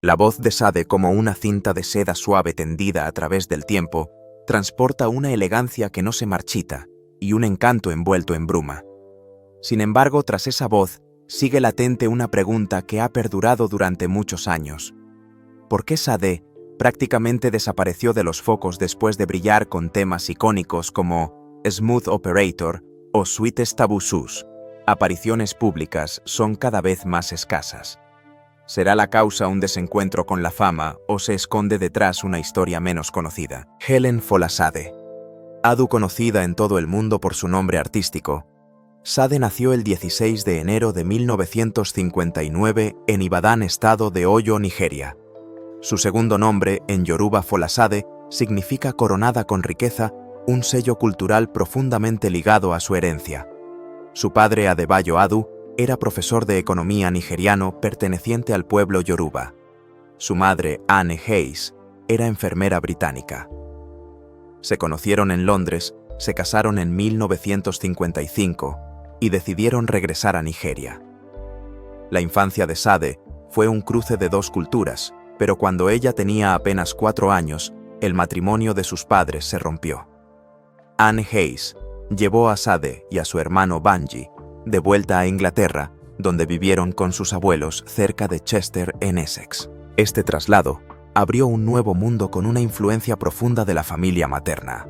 La voz de Sade, como una cinta de seda suave tendida a través del tiempo, transporta una elegancia que no se marchita y un encanto envuelto en bruma. Sin embargo, tras esa voz, sigue latente una pregunta que ha perdurado durante muchos años. ¿Por qué Sade prácticamente desapareció de los focos después de brillar con temas icónicos como Smooth Operator o Sweetest Taboo Shoes? Apariciones públicas son cada vez más escasas. ¿Será la causa un desencuentro con la fama o se esconde detrás una historia menos conocida? Helen Fola Sade. Adu, conocida en todo el mundo por su nombre artístico, Sade nació el 16 de enero de 1959 en Ibadan, estado de Oyo, Nigeria. Su segundo nombre, en Yoruba Folasade, significa coronada con riqueza, un sello cultural profundamente ligado a su herencia. Su padre, Adebayo Adu, era profesor de economía nigeriano perteneciente al pueblo Yoruba. Su madre, Anne Hayes, era enfermera británica. Se conocieron en Londres, se casaron en 1955 y decidieron regresar a Nigeria. La infancia de Sade fue un cruce de dos culturas, pero cuando ella tenía apenas 4 años, el matrimonio de sus padres se rompió. Anne Hayes llevó a Sade y a su hermano Banji de vuelta a Inglaterra, donde vivieron con sus abuelos cerca de Chester, en Essex. Este traslado abrió un nuevo mundo con una influencia profunda de la familia materna.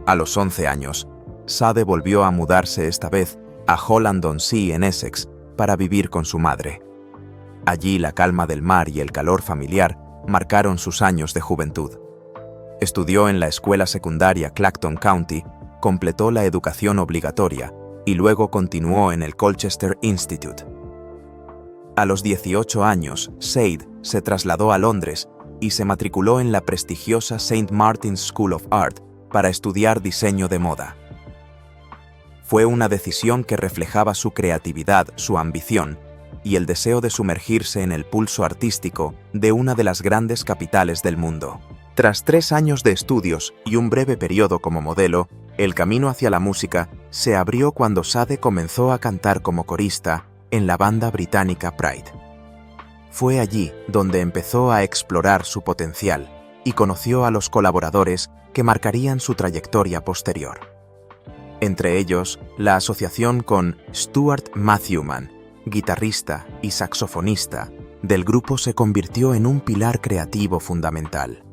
A los 11 años, Sade volvió a mudarse esta vez a Holland-on-Sea, en Essex, para vivir con su madre. Allí la calma del mar y el calor familiar marcaron sus años de juventud. Estudió en la escuela secundaria Clacton County, completó la educación obligatoria y luego continuó en el Colchester Institute. A los 18 años, Sade se trasladó a Londres y se matriculó en la prestigiosa St. Martin's School of Art para estudiar diseño de moda. Fue una decisión que reflejaba su creatividad, su ambición y el deseo de sumergirse en el pulso artístico de una de las grandes capitales del mundo. Tras 3 años de estudios y un breve periodo como modelo, el camino hacia la música se abrió cuando Sade comenzó a cantar como corista en la banda británica Pride. Fue allí donde empezó a explorar su potencial y conoció a los colaboradores que marcarían su trayectoria posterior. Entre ellos, la asociación con Stuart Matthewman, guitarrista y saxofonista del grupo, se convirtió en un pilar creativo fundamental.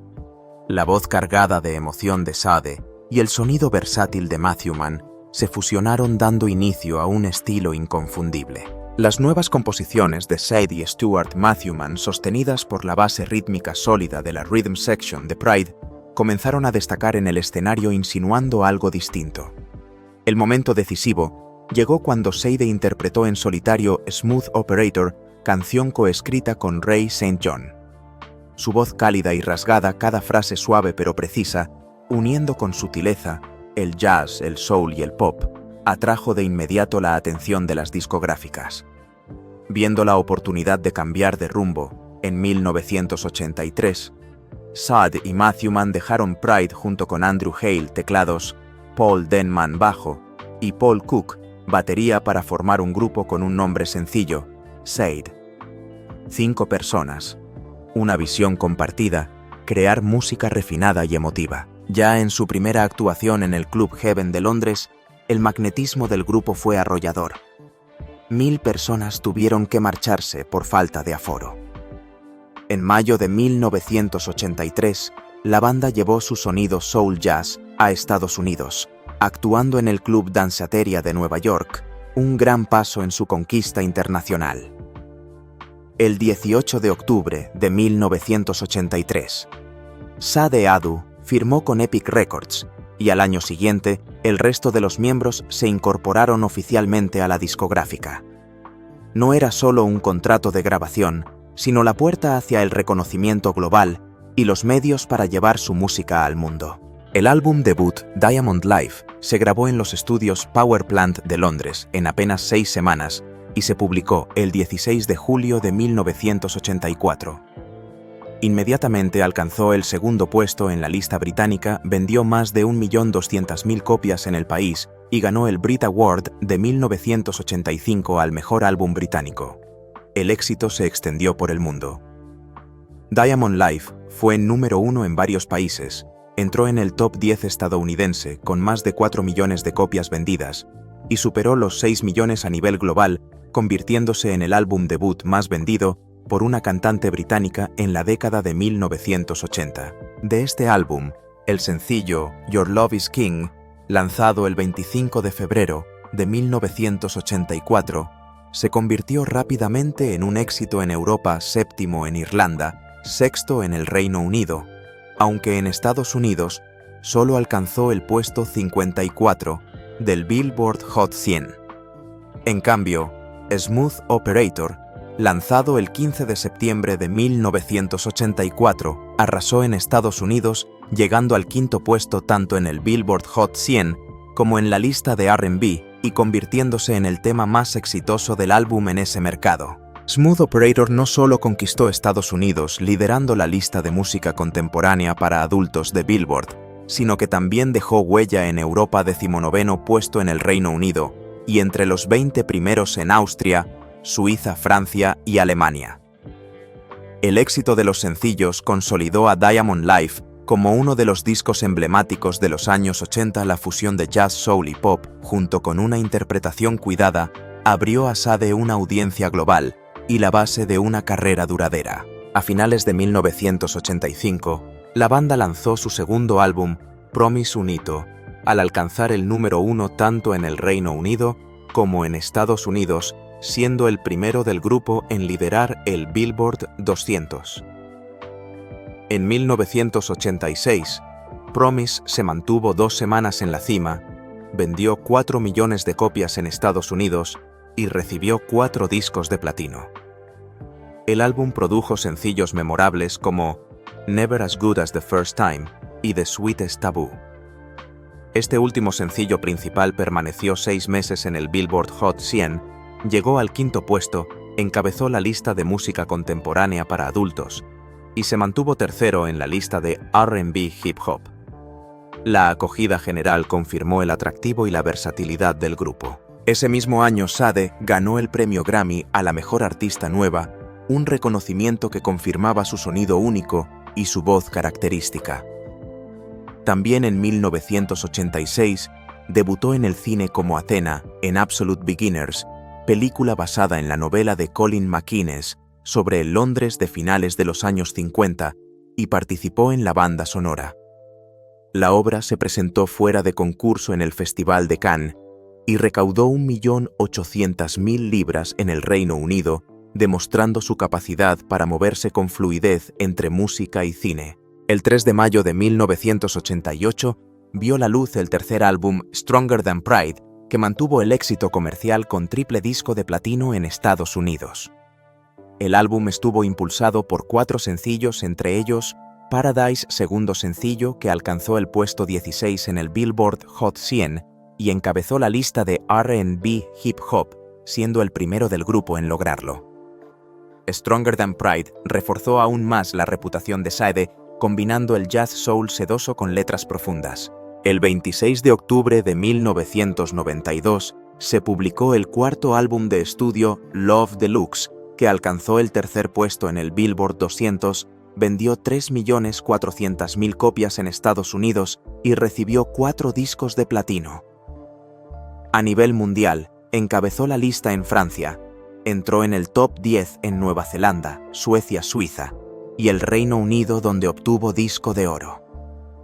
La voz cargada de emoción de Sade y el sonido versátil de Matthewman se fusionaron, dando inicio a un estilo inconfundible. Las nuevas composiciones de Sade y Stuart Matthewman, sostenidas por la base rítmica sólida de la Rhythm Section de Pride, comenzaron a destacar en el escenario, insinuando algo distinto. El momento decisivo llegó cuando Sade interpretó en solitario Smooth Operator, canción coescrita con Ray St. John. Su voz cálida y rasgada, cada frase suave pero precisa, uniendo con sutileza el jazz, el soul y el pop, atrajo de inmediato la atención de las discográficas. Viendo la oportunidad de cambiar de rumbo, en 1983, Sade y Matthewman dejaron Pride junto con Andrew Hale, teclados, Paul Denman, bajo, y Paul Cook, batería, para formar un grupo con un nombre sencillo, Sade. 5 personas, una visión compartida, crear música refinada y emotiva. Ya en su primera actuación en el Club Heaven de Londres, el magnetismo del grupo fue arrollador. 1000 personas tuvieron que marcharse por falta de aforo. En mayo de 1983, la banda llevó su sonido soul jazz a Estados Unidos, actuando en el Club Danceteria de Nueva York, un gran paso en su conquista internacional. El 18 de octubre de 1983, Sade Adu firmó con Epic Records y al año siguiente el resto de los miembros se incorporaron oficialmente a la discográfica. No era solo un contrato de grabación, sino la puerta hacia el reconocimiento global y los medios para llevar su música al mundo. El álbum debut, Diamond Life, se grabó en los estudios Power Plant de Londres en apenas 6 semanas y se publicó el 16 de julio de 1984. Inmediatamente alcanzó el segundo puesto en la lista británica, vendió más de 1.200.000 copias en el país y ganó el Brit Award de 1985 al mejor álbum británico. El éxito se extendió por el mundo. Diamond Life fue número 1 en varios países, entró en el top 10 estadounidense con más de 4 millones de copias vendidas y superó los 6 millones a nivel global, convirtiéndose en el álbum debut más vendido por una cantante británica en la década de 1980. De este álbum, el sencillo Your Love is King, lanzado el 25 de febrero de 1984, se convirtió rápidamente en un éxito en Europa, séptimo en Irlanda, sexto en el Reino Unido, aunque en Estados Unidos solo alcanzó el puesto 54 del Billboard Hot 100. En cambio, Smooth Operator, lanzado el 15 de septiembre de 1984, arrasó en Estados Unidos, llegando al quinto puesto tanto en el Billboard Hot 100 como en la lista de R&B y convirtiéndose en el tema más exitoso del álbum en ese mercado. Smooth Operator no solo conquistó Estados Unidos liderando la lista de música contemporánea para adultos de Billboard, sino que también dejó huella en Europa, 19º puesto en el Reino Unido y entre los 20 primeros en Austria, Suiza, Francia y Alemania. El éxito de los sencillos consolidó a Diamond Life como uno de los discos emblemáticos de los años 80. La fusión de jazz, soul y pop, junto con una interpretación cuidada, abrió a Sade una audiencia global y la base de una carrera duradera. A finales de 1985, la banda lanzó su segundo álbum, Promise, un hito, al alcanzar el número 1 tanto en el Reino Unido como en Estados Unidos, siendo el primero del grupo en liderar el Billboard 200. En 1986, Promise se mantuvo 2 semanas en la cima, vendió 4 millones de copias en Estados Unidos y recibió 4 discos de platino. El álbum produjo sencillos memorables como Never as Good as the First Time y The Sweetest Taboo. Este último sencillo principal permaneció 6 meses en el Billboard Hot 100, llegó al quinto puesto, encabezó la lista de música contemporánea para adultos y se mantuvo tercero en la lista de R&B Hip Hop. La acogida general confirmó el atractivo y la versatilidad del grupo. Ese mismo año, Sade ganó el premio Grammy a la mejor artista nueva, un reconocimiento que confirmaba su sonido único y su voz característica. También en 1986 debutó en el cine como Athena en Absolute Beginners, película basada en la novela de Colin McInnes sobre el Londres de finales de los años 50 y participó en la banda sonora. La obra se presentó fuera de concurso en el Festival de Cannes y recaudó 1.800.000 libras en el Reino Unido, demostrando su capacidad para moverse con fluidez entre música y cine. El 3 de mayo de 1988 vio la luz el tercer álbum Stronger Than Pride, que mantuvo el éxito comercial con triple disco de platino en Estados Unidos. El álbum estuvo impulsado por 4 sencillos, entre ellos Paradise, segundo sencillo que alcanzó el puesto 16 en el Billboard Hot 100 y encabezó la lista de R&B Hip Hop, siendo el primero del grupo en lograrlo. Stronger Than Pride reforzó aún más la reputación de Sade, combinando el jazz soul sedoso con letras profundas. El 26 de octubre de 1992 se publicó el cuarto álbum de estudio Love Deluxe, que alcanzó el tercer puesto en el Billboard 200, vendió 3.400.000 copias en Estados Unidos y recibió 4 discos de platino. A nivel mundial, encabezó la lista en Francia, entró en el top 10 en Nueva Zelanda, Suecia, Suiza y el Reino Unido, donde obtuvo disco de oro.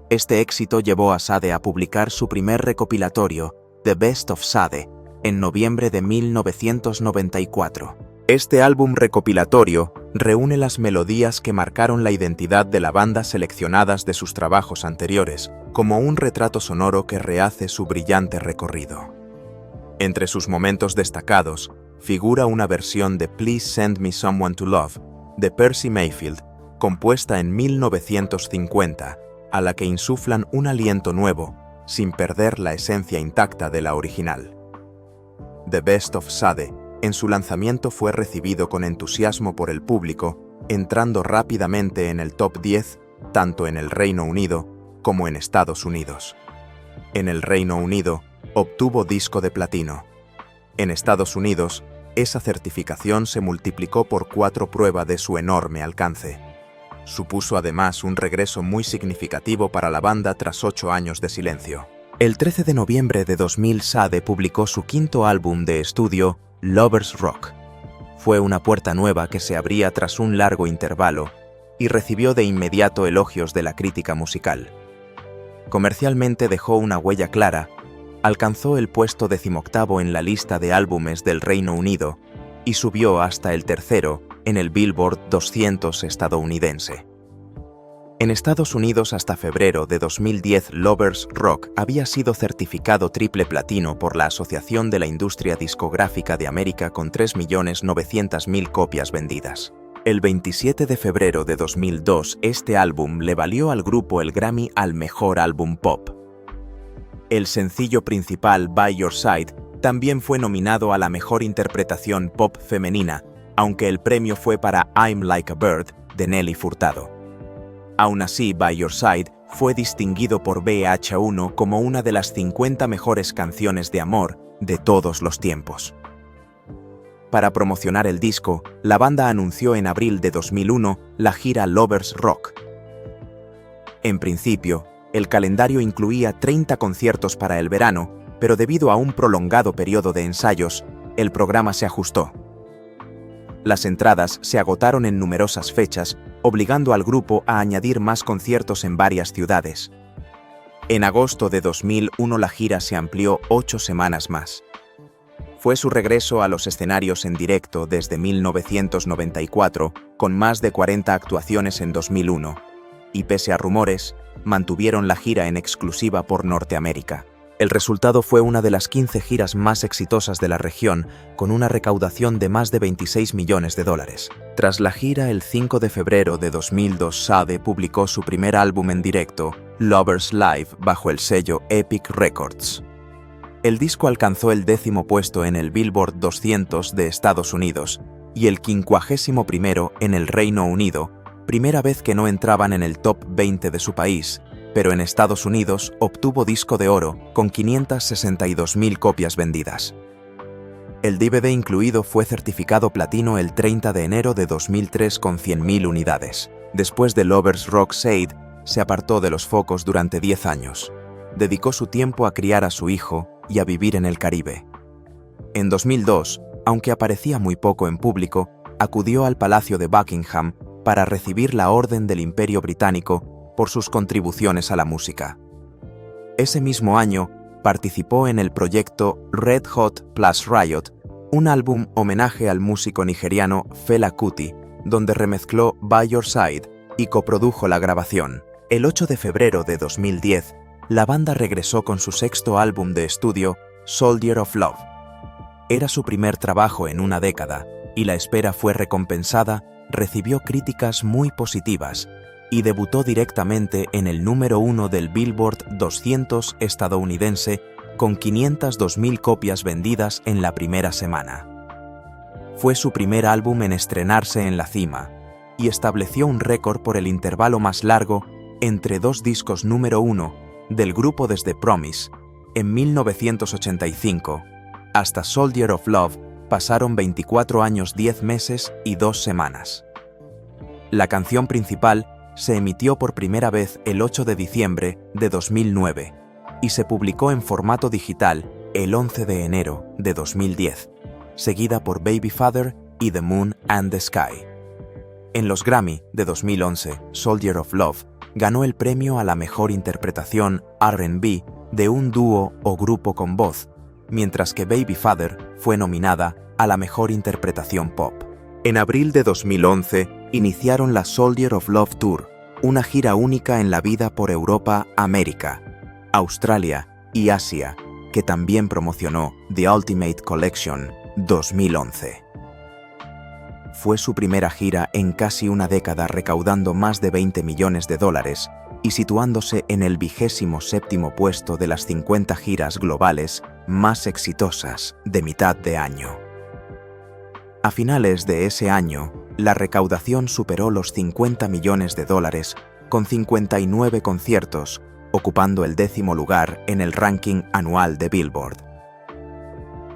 Este éxito llevó a Sade a publicar su primer recopilatorio, The Best of Sade, en noviembre de 1994. Este álbum recopilatorio reúne las melodías que marcaron la identidad de la banda seleccionadas de sus trabajos anteriores, como un retrato sonoro que rehace su brillante recorrido. Entre sus momentos destacados figura una versión de Please Send Me Someone to Love, de Percy Mayfield, compuesta en 1950, a la que insuflan un aliento nuevo, sin perder la esencia intacta de la original. The Best of Sade, en su lanzamiento fue recibido con entusiasmo por el público, entrando rápidamente en el top 10, tanto en el Reino Unido como en Estados Unidos. En el Reino Unido, obtuvo disco de platino. En Estados Unidos, esa certificación se multiplicó por 4 prueba de su enorme alcance. Supuso además un regreso muy significativo para la banda tras 8 años de silencio. El 13 de noviembre de 2000, Sade publicó su quinto álbum de estudio, Lovers Rock. Fue una puerta nueva que se abría tras un largo intervalo y recibió de inmediato elogios de la crítica musical. Comercialmente dejó una huella clara, alcanzó el puesto 18º en la lista de álbumes del Reino Unido y subió hasta el tercero en el Billboard 200 estadounidense. En Estados Unidos hasta febrero de 2010, Lovers Rock había sido certificado triple platino por la Asociación de la Industria Discográfica de América con 3.900.000 copias vendidas. El 27 de febrero de 2002, este álbum le valió al grupo el Grammy al Mejor Álbum Pop. El sencillo principal, By Your Side, también fue nominado a la Mejor Interpretación Pop Femenina, aunque el premio fue para I'm Like a Bird, de Nelly Furtado. Aún así, By Your Side fue distinguido por VH1 como una de las 50 mejores canciones de amor de todos los tiempos. Para promocionar el disco, la banda anunció en abril de 2001 la gira Lovers Rock. En principio, el calendario incluía 30 conciertos para el verano, pero debido a un prolongado periodo de ensayos, el programa se ajustó. Las entradas se agotaron en numerosas fechas, obligando al grupo a añadir más conciertos en varias ciudades. En agosto de 2001 la gira se amplió 8 semanas más. Fue su regreso a los escenarios en directo desde 1994, con más de 40 actuaciones en 2001, y pese a rumores, mantuvieron la gira en exclusiva por Norteamérica. El resultado fue una de las 15 giras más exitosas de la región, con una recaudación de más de $26 millones. Tras la gira, el 5 de febrero de 2002, Sade publicó su primer álbum en directo, Lovers Live, bajo el sello Epic Records. El disco alcanzó el 10º puesto en el Billboard 200 de Estados Unidos y el 51º en el Reino Unido, primera vez que no entraban en el top 20 de su país, pero en Estados Unidos obtuvo disco de oro con 562.000 copias vendidas. El DVD incluido fue certificado platino el 30 de enero de 2003 con 100.000 unidades. Después de Lovers Rock, Sade se apartó de los focos durante 10 años. Dedicó su tiempo a criar a su hijo y a vivir en el Caribe. En 2002, aunque aparecía muy poco en público, acudió al Palacio de Buckingham para recibir la Orden del Imperio Británico por sus contribuciones a la música. Ese mismo año, participó en el proyecto Red Hot Plus Riot, un álbum homenaje al músico nigeriano Fela Kuti, donde remezcló By Your Side y coprodujo la grabación. El 8 de febrero de 2010, la banda regresó con su sexto álbum de estudio, Soldier of Love. Era su primer trabajo en una década, y la espera fue recompensada, recibió críticas muy positivas, y debutó directamente en el número 1 del Billboard 200 estadounidense con 502.000 copias vendidas en la primera semana. Fue su primer álbum en estrenarse en la cima y estableció un récord por el intervalo más largo entre dos discos número 1 del grupo desde Promise, en 1985, hasta Soldier of Love pasaron 24 años 10 meses y 2 semanas. La canción principal se emitió por primera vez el 8 de diciembre de 2009 y se publicó en formato digital el 11 de enero de 2010, seguida por Baby Father y The Moon and the Sky. En los Grammy de 2011, Soldier of Love ganó el premio a la mejor interpretación R&B de un dúo o grupo con voz, mientras que Baby Father fue nominada a la mejor interpretación pop. En abril de 2011, iniciaron la Soldier of Love Tour, una gira única en la vida por Europa, América, Australia y Asia, que también promocionó The Ultimate Collection 2011. Fue su primera gira en casi una década, recaudando más de $20 millones y situándose en el 27º puesto de las 50 giras globales más exitosas de mitad de año. A finales de ese año, la recaudación superó los $50 millones con 59 conciertos, ocupando el 10º lugar en el ranking anual de Billboard.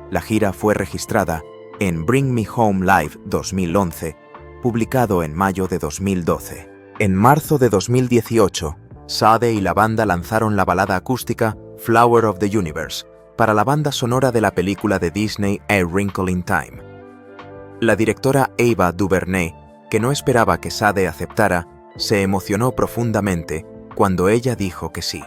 La gira fue registrada en Bring Me Home Live 2011, publicado en mayo de 2012. En marzo de 2018, Sade y la banda lanzaron la balada acústica Flower of the Universe para la banda sonora de la película de Disney A Wrinkle in Time. La directora Ava DuVernay, que no esperaba que Sade aceptara, se emocionó profundamente cuando ella dijo que sí.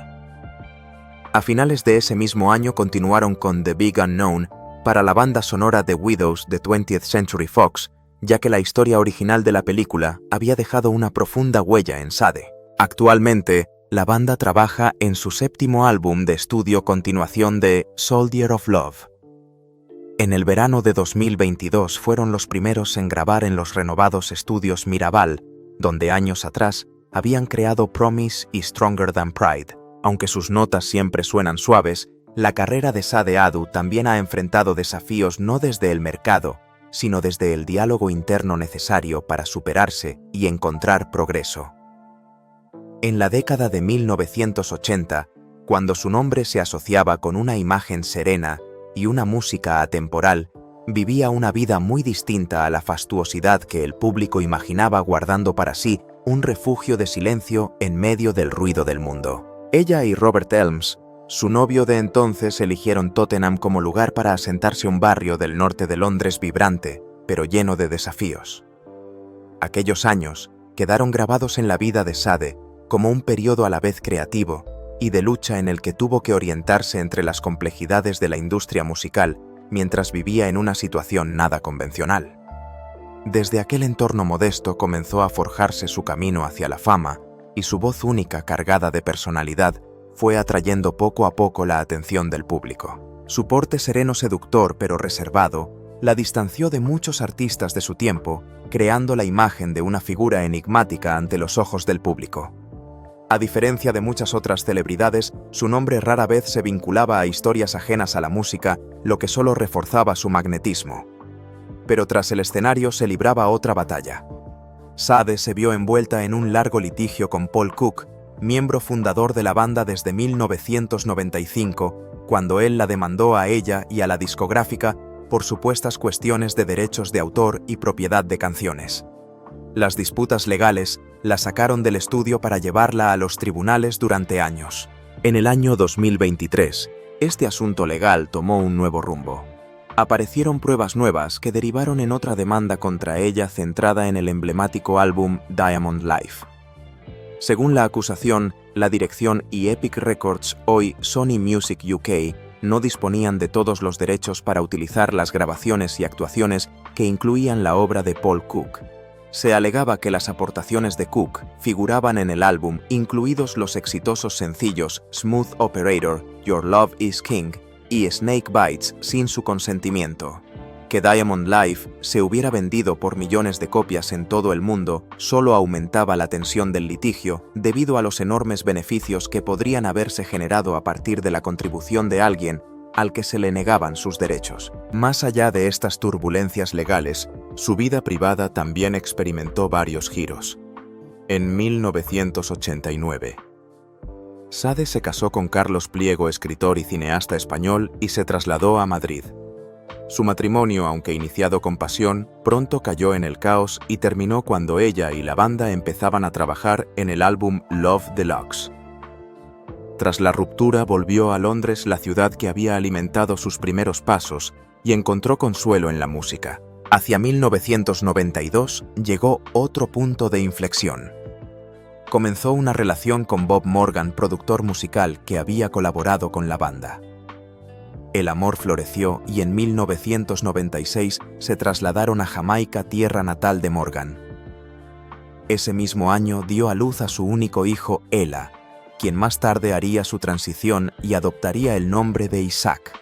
A finales de ese mismo año continuaron con The Big Unknown para la banda sonora The Widows de 20th Century Fox, ya que la historia original de la película había dejado una profunda huella en Sade. Actualmente, la banda trabaja en su 7º álbum de estudio continuación de Soldier of Love. En el verano de 2022 fueron los primeros en grabar en los renovados estudios Mirabal, donde años atrás habían creado Promise y Stronger Than Pride. Aunque sus notas siempre suenan suaves, la carrera de Sade Adu también ha enfrentado desafíos no desde el mercado, sino desde el diálogo interno necesario para superarse y encontrar progreso. En la década de 1980, cuando su nombre se asociaba con una imagen serena y una música atemporal, vivía una vida muy distinta a la fastuosidad que el público imaginaba guardando para sí un refugio de silencio en medio del ruido del mundo. Ella y Robert Elms, su novio de entonces, eligieron Tottenham como lugar para asentarse, un barrio del norte de Londres vibrante, pero lleno de desafíos. Aquellos años quedaron grabados en la vida de Sade como un periodo a la vez creativo y de lucha en el que tuvo que orientarse entre las complejidades de la industria musical mientras vivía en una situación nada convencional. Desde aquel entorno modesto comenzó a forjarse su camino hacia la fama y su voz única, cargada de personalidad, fue atrayendo poco a poco la atención del público. Su porte sereno, seductor pero reservado, la distanció de muchos artistas de su tiempo, creando la imagen de una figura enigmática ante los ojos del público. A diferencia de muchas otras celebridades, su nombre rara vez se vinculaba a historias ajenas a la música, lo que solo reforzaba su magnetismo. Pero tras el escenario se libraba otra batalla. Sade se vio envuelta en un largo litigio con Paul Cook, miembro fundador de la banda desde 1995, cuando él la demandó a ella y a la discográfica por supuestas cuestiones de derechos de autor y propiedad de canciones. Las disputas legales la sacaron del estudio para llevarla a los tribunales durante años. En el año 2023, este asunto legal tomó un nuevo rumbo. Aparecieron pruebas nuevas que derivaron en otra demanda contra ella centrada en el emblemático álbum Diamond Life. Según la acusación, la dirección y Epic Records, hoy Sony Music UK, no disponían de todos los derechos para utilizar las grabaciones y actuaciones que incluían la obra de Paul Cook. Se alegaba que las aportaciones de Cook figuraban en el álbum, incluidos los exitosos sencillos Smooth Operator, Your Love is King y Snake Bites, sin su consentimiento. Que Diamond Life se hubiera vendido por millones de copias en todo el mundo solo aumentaba la tensión del litigio debido a los enormes beneficios que podrían haberse generado a partir de la contribución de alguien al que se le negaban sus derechos. Más allá de estas turbulencias legales, su vida privada también experimentó varios giros. En 1989, Sade se casó con Carlos Pliego, escritor y cineasta español, y se trasladó a Madrid. Su matrimonio, aunque iniciado con pasión, pronto cayó en el caos y terminó cuando ella y la banda empezaban a trabajar en el álbum Love Deluxe. Tras la ruptura volvió a Londres, la ciudad que había alimentado sus primeros pasos, y encontró consuelo en la música. Hacia 1992 llegó otro punto de inflexión. Comenzó una relación con Bob Morgan, productor musical que había colaborado con la banda. El amor floreció y en 1996 se trasladaron a Jamaica, tierra natal de Morgan. Ese mismo año dio a luz a su único hijo, Ella, quien más tarde haría su transición y adoptaría el nombre de Isaac.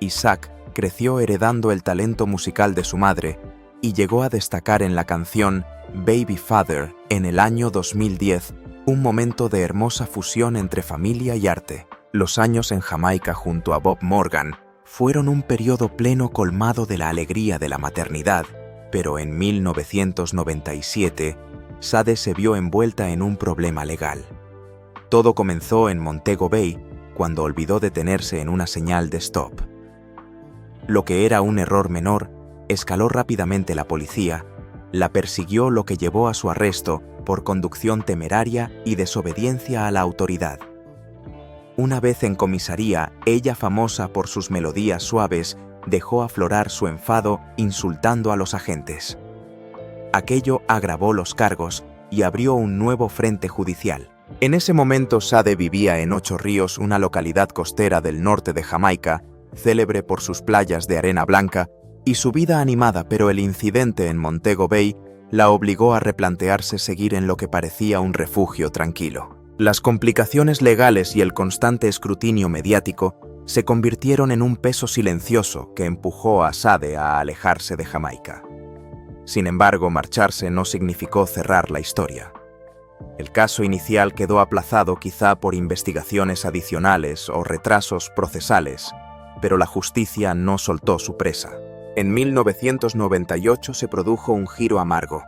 Isaac creció heredando el talento musical de su madre y llegó a destacar en la canción Baby Father en el año 2010, un momento de hermosa fusión entre familia y arte. Los años en Jamaica junto a Bob Morgan fueron un periodo pleno colmado de la alegría de la maternidad, pero en 1997, Sade se vio envuelta en un problema legal. Todo comenzó en Montego Bay, cuando olvidó detenerse en una señal de stop. Lo que era un error menor, escaló rápidamente la policía, la persiguió, lo que llevó a su arresto por conducción temeraria y desobediencia a la autoridad. Una vez en comisaría, ella, famosa por sus melodías suaves, dejó aflorar su enfado insultando a los agentes. Aquello agravó los cargos y abrió un nuevo frente judicial. En ese momento Sade vivía en Ocho Ríos, una localidad costera del norte de Jamaica, célebre por sus playas de arena blanca y su vida animada, pero el incidente en Montego Bay la obligó a replantearse seguir en lo que parecía un refugio tranquilo. Las complicaciones legales y el constante escrutinio mediático se convirtieron en un peso silencioso que empujó a Sade a alejarse de Jamaica. Sin embargo, marcharse no significó cerrar la historia. El caso inicial quedó aplazado quizá por investigaciones adicionales o retrasos procesales, pero la justicia no soltó su presa. En 1998 se produjo un giro amargo.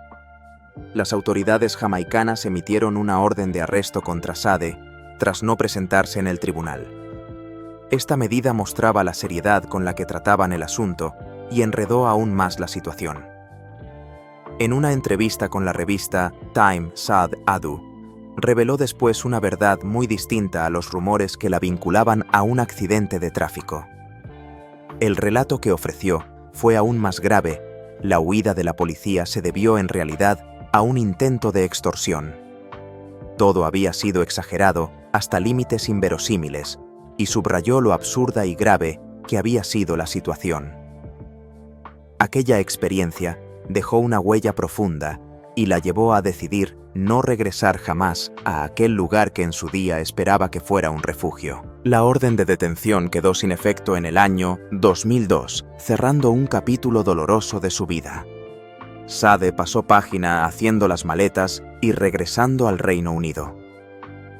Las autoridades jamaicanas emitieron una orden de arresto contra Sade tras no presentarse en el tribunal. Esta medida mostraba la seriedad con la que trataban el asunto y enredó aún más la situación. En una entrevista con la revista Time, Sade Adu reveló después una verdad muy distinta a los rumores que la vinculaban a un accidente de tráfico. El relato que ofreció fue aún más grave. La huida de la policía se debió en realidad a un intento de extorsión. Todo había sido exagerado hasta límites inverosímiles y subrayó lo absurda y grave que había sido la situación. Aquella experiencia dejó una huella profunda y la llevó a decidir no regresar jamás a aquel lugar que en su día esperaba que fuera un refugio. La orden de detención quedó sin efecto en el año 2002, cerrando un capítulo doloroso de su vida. Sade pasó página haciendo las maletas y regresando al Reino Unido.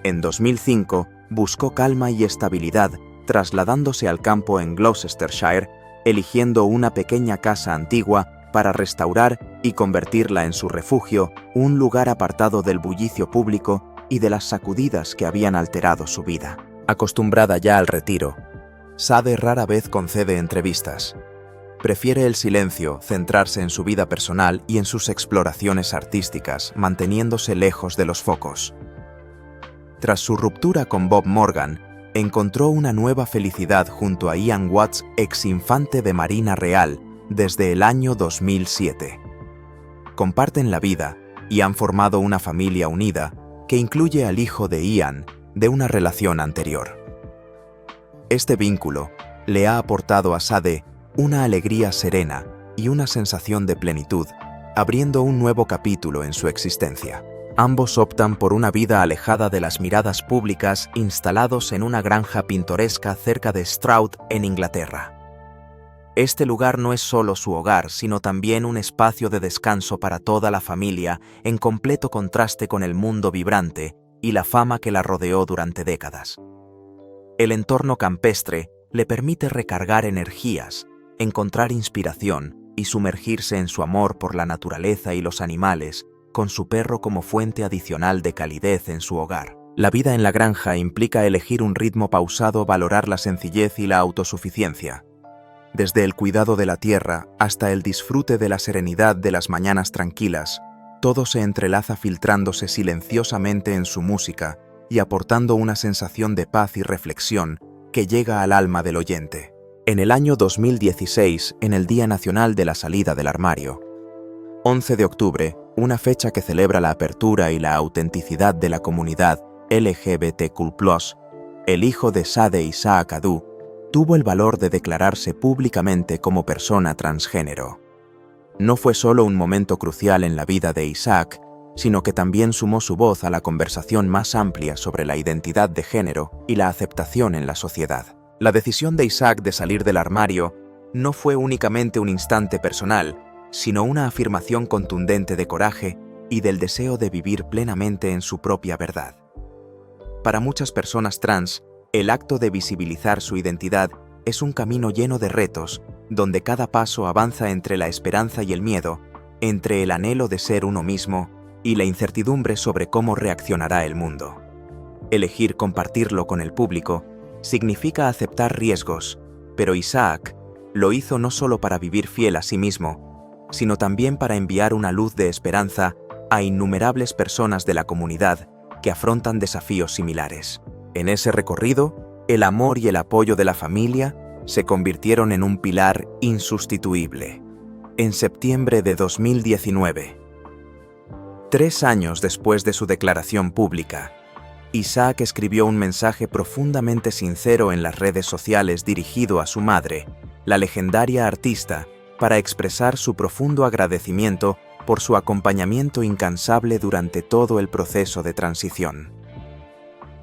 En 2005 buscó calma y estabilidad, trasladándose al campo en Gloucestershire, eligiendo una pequeña casa antigua para restaurar y convertirla en su refugio, un lugar apartado del bullicio público y de las sacudidas que habían alterado su vida. Acostumbrada ya al retiro, Sade rara vez concede entrevistas. Prefiere el silencio, centrarse en su vida personal y en sus exploraciones artísticas, manteniéndose lejos de los focos. Tras su ruptura con Bob Morgan, encontró una nueva felicidad junto a Ian Watts, ex infante de Marina Real, desde el año 2007. Comparten la vida y han formado una familia unida que incluye al hijo de Ian de una relación anterior. Este vínculo le ha aportado a Sade una alegría serena y una sensación de plenitud, abriendo un nuevo capítulo en su existencia. Ambos optan por una vida alejada de las miradas públicas, instalados en una granja pintoresca cerca de Stroud, en Inglaterra. Este lugar no es solo su hogar, sino también un espacio de descanso para toda la familia, en completo contraste con el mundo vibrante y la fama que la rodeó durante décadas. El entorno campestre le permite recargar energías, encontrar inspiración y sumergirse en su amor por la naturaleza y los animales, con su perro como fuente adicional de calidez en su hogar. La vida en la granja implica elegir un ritmo pausado, valorar la sencillez y la autosuficiencia. Desde el cuidado de la tierra hasta el disfrute de la serenidad de las mañanas tranquilas, todo se entrelaza filtrándose silenciosamente en su música y aportando una sensación de paz y reflexión que llega al alma del oyente. En el año 2016, en el Día Nacional de la Salida del Armario, 11 de octubre, una fecha que celebra la apertura y la autenticidad de la comunidad LGBTQ+, el hijo de Sade, Isaac Adu, tuvo el valor de declararse públicamente como persona transgénero. No fue solo un momento crucial en la vida de Isaac, sino que también sumó su voz a la conversación más amplia sobre la identidad de género y la aceptación en la sociedad. La decisión de Isaac de salir del armario no fue únicamente un instante personal, sino una afirmación contundente de coraje y del deseo de vivir plenamente en su propia verdad. Para muchas personas trans, el acto de visibilizar su identidad es un camino lleno de retos, donde cada paso avanza entre la esperanza y el miedo, entre el anhelo de ser uno mismo y la incertidumbre sobre cómo reaccionará el mundo. Elegir compartirlo con el público significa aceptar riesgos, pero Isaac lo hizo no solo para vivir fiel a sí mismo, sino también para enviar una luz de esperanza a innumerables personas de la comunidad que afrontan desafíos similares. En ese recorrido, el amor y el apoyo de la familia se convirtieron en un pilar insustituible. En septiembre de 2019, 3 años después de su declaración pública, Isaac escribió un mensaje profundamente sincero en las redes sociales dirigido a su madre, la legendaria artista, para expresar su profundo agradecimiento por su acompañamiento incansable durante todo el proceso de transición.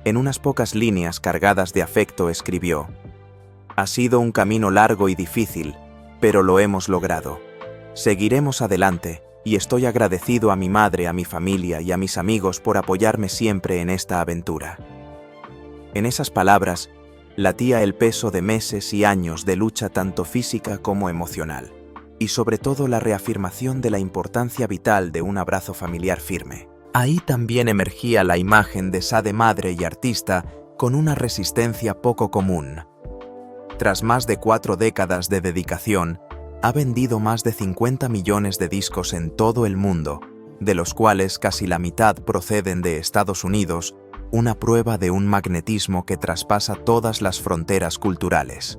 En unas pocas líneas cargadas de afecto escribió: «Ha sido un camino largo y difícil, pero lo hemos logrado. Seguiremos adelante y estoy agradecido a mi madre, a mi familia y a mis amigos por apoyarme siempre en esta aventura». En esas palabras latía el peso de meses y años de lucha tanto física como emocional, y sobre todo la reafirmación de la importancia vital de un abrazo familiar firme. Ahí también emergía la imagen de Sade madre y artista con una resistencia poco común. Tras más de 4 décadas de dedicación, ha vendido más de 50 millones de discos en todo el mundo, de los cuales casi la mitad proceden de Estados Unidos, una prueba de un magnetismo que traspasa todas las fronteras culturales.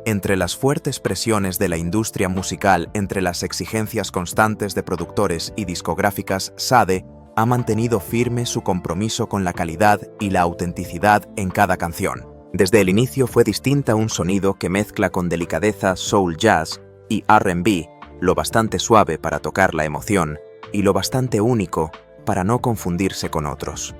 Entre las fuertes presiones de la industria musical, entre las exigencias constantes de productores y discográficas, Sade ha mantenido firme su compromiso con la calidad y la autenticidad en cada canción. Desde el inicio fue distinta, un sonido que mezcla con delicadeza soul jazz y R&B, lo bastante suave para tocar la emoción y lo bastante único para no confundirse con otros.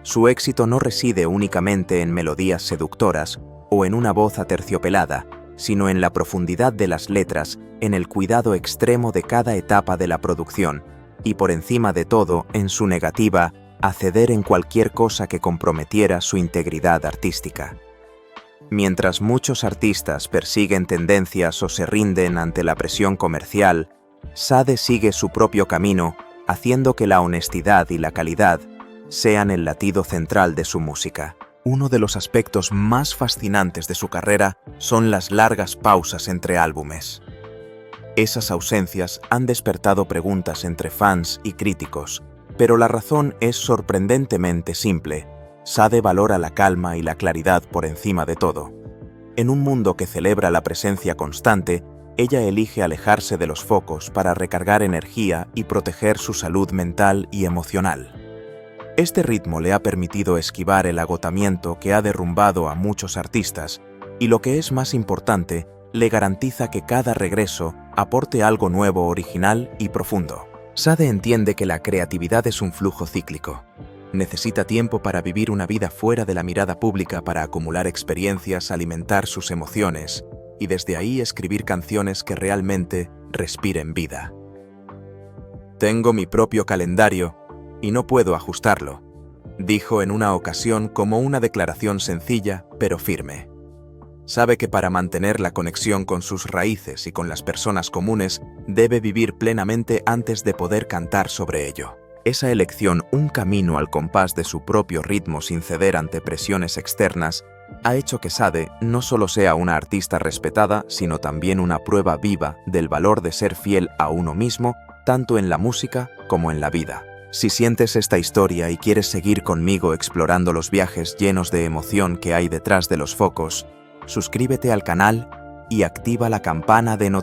Su éxito no reside únicamente en melodías seductoras o en una voz aterciopelada, sino en la profundidad de las letras, en el cuidado extremo de cada etapa de la producción y, por encima de todo, en su negativa a ceder en cualquier cosa que comprometiera su integridad artística. Mientras muchos artistas persiguen tendencias o se rinden ante la presión comercial, Sade sigue su propio camino, haciendo que la honestidad y la calidad sean el latido central de su música. Uno de los aspectos más fascinantes de su carrera son las largas pausas entre álbumes. Esas ausencias han despertado preguntas entre fans y críticos, pero la razón es sorprendentemente simple. Sade valora la calma y la claridad por encima de todo. En un mundo que celebra la presencia constante, ella elige alejarse de los focos para recargar energía y proteger su salud mental y emocional. Este ritmo le ha permitido esquivar el agotamiento que ha derrumbado a muchos artistas y, lo que es más importante, le garantiza que cada regreso aporte algo nuevo, original y profundo. Sade entiende que la creatividad es un flujo cíclico. Necesita tiempo para vivir una vida fuera de la mirada pública, para acumular experiencias, alimentar sus emociones y desde ahí escribir canciones que realmente respiren vida. «Tengo mi propio calendario y no puedo ajustarlo», dijo en una ocasión como una declaración sencilla pero firme. Sabe que para mantener la conexión con sus raíces y con las personas comunes debe vivir plenamente antes de poder cantar sobre ello. Esa elección, un camino al compás de su propio ritmo sin ceder ante presiones externas, ha hecho que Sade no solo sea una artista respetada, sino también una prueba viva del valor de ser fiel a uno mismo, tanto en la música como en la vida. Si sientes esta historia y quieres seguir conmigo explorando los viajes llenos de emoción que hay detrás de los focos, suscríbete al canal y activa la campana de notificaciones.